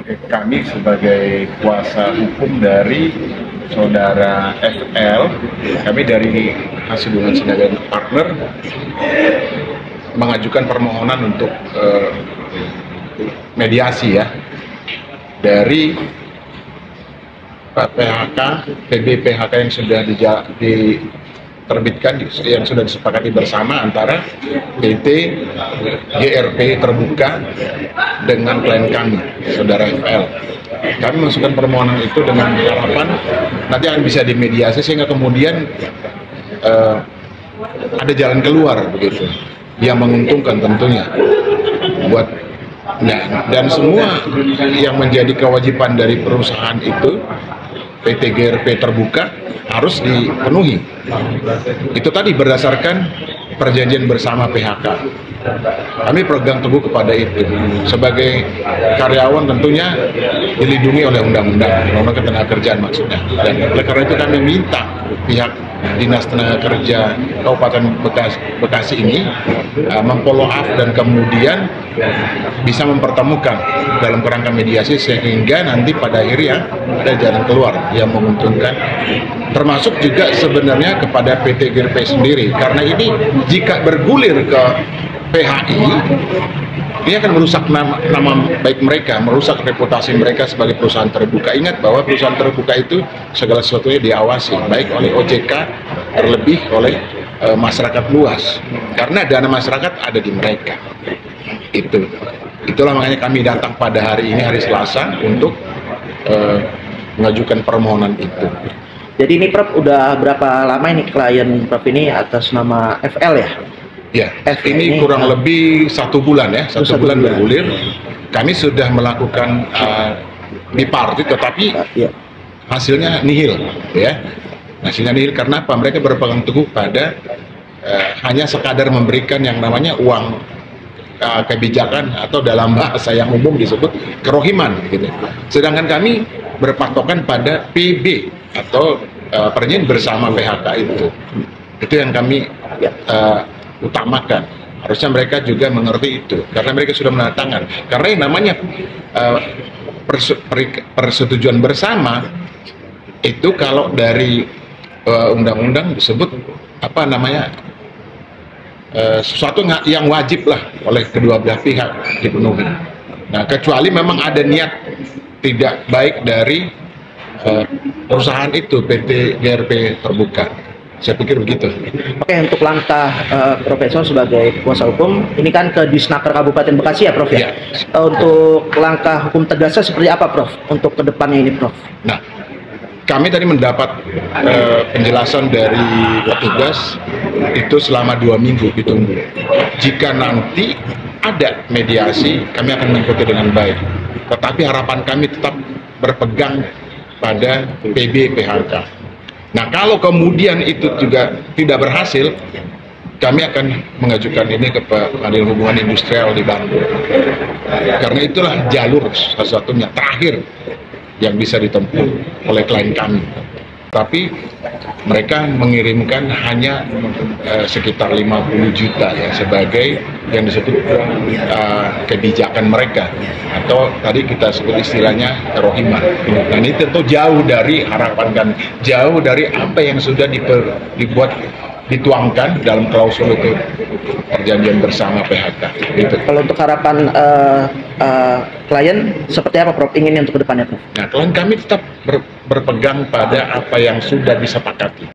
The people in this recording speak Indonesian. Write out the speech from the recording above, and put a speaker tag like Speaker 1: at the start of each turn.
Speaker 1: kami sebagai kuasa hukum dari saudara FL, kami dari Hasibuan Sinaga Partner mengajukan permohonan untuk mediasi ya dari PHK, PB-PHK yang sudah diterbitkan, yang sudah disepakati bersama antara PT GRP Terbuka dengan klien kami, saudara FL. Kami masukkan permohonan itu dengan harapan nanti akan bisa dimediasi sehingga kemudian ada jalan keluar begitu, yang menguntungkan tentunya buat. Nah, dan semua yang menjadi kewajiban dari perusahaan itu PT GRP Terbuka harus dipenuhi. Itu tadi berdasarkan perjanjian bersama PHK. Kami pegang teguh kepada itu. Sebagai karyawan tentunya dilindungi oleh undang-undang ketenagakerjaan maksudnya. Dan oleh karena itu kami minta pihak Dinas Tenaga Kerja Kabupaten Bekasi ini memfollow up dan kemudian bisa mempertemukan dalam kerangka mediasi sehingga nanti pada akhirnya ada jalan keluar yang menguntungkan, termasuk juga sebenarnya kepada PT GRP sendiri, karena ini jika bergulir ke PHI ini akan merusak nama baik mereka, merusak reputasi mereka sebagai perusahaan terbuka. Ingat bahwa perusahaan terbuka itu segala sesuatunya diawasi, baik oleh OJK, terlebih oleh masyarakat luas. Karena dana masyarakat ada di mereka. Itulah makanya kami datang pada hari ini, hari Selasa, untuk mengajukan permohonan itu.
Speaker 2: Jadi ini Prof, udah berapa lama ini klien Prof ini atas nama FL ya?
Speaker 1: Ya, ini kurang lebih 1 bulan ya, satu bulan bergulir. Kami sudah melakukan bipartit, tetapi hasilnya nihil, ya. Hasilnya nihil karena apa? Mereka berpegang teguh pada hanya sekadar memberikan yang namanya uang kebijakan atau dalam bahasa yang umum disebut kerohiman, gitu. Sedangkan kami berpatokan pada PB atau perjanjian bersama PHK itu yang kami utamakan. Harusnya mereka juga mengerti itu karena mereka sudah menandatangan. Karena yang namanya persetujuan bersama itu kalau dari undang-undang disebut apa namanya sesuatu yang wajib lah oleh kedua belah pihak dipenuhi. Nah, kecuali memang ada niat tidak baik dari perusahaan itu, PT GRP Terbuka. Saya pikir begitu.
Speaker 2: Oke, untuk langkah Profesor sebagai kuasa hukum, ini kan ke Disnaker Kabupaten Bekasi ya Prof ya? Untuk langkah hukum tegasnya seperti apa Prof? Untuk kedepannya ini Prof?
Speaker 1: Nah, kami tadi mendapat penjelasan dari petugas itu selama 2 minggu ditunggu. Jika nanti ada mediasi, kami akan mengikuti dengan baik. Tetapi harapan kami tetap berpegang pada PB PHK. Nah, kalau kemudian itu juga tidak berhasil, kami akan mengajukan ini ke Pengadilan Hubungan Industrial di Bandung. Karena itulah jalur satu-satunya terakhir yang bisa ditempuh oleh klien kami. Tapi mereka mengirimkan hanya sekitar 50 juta ya sebagai yang disebut kebijakan mereka, atau tadi kita sebut istilahnya kerohiman. Nah, ini tentu jauh dari harapan kami, jauh dari apa yang sudah dituangkan dalam klausul itu perjanjian bersama PHK. Gitu.
Speaker 2: Kalau untuk harapan klien seperti apa Prof? Inginnya untuk kedepannya Prof?
Speaker 1: Nah, klien kami tetap berpegang pada apa yang sudah disepakati.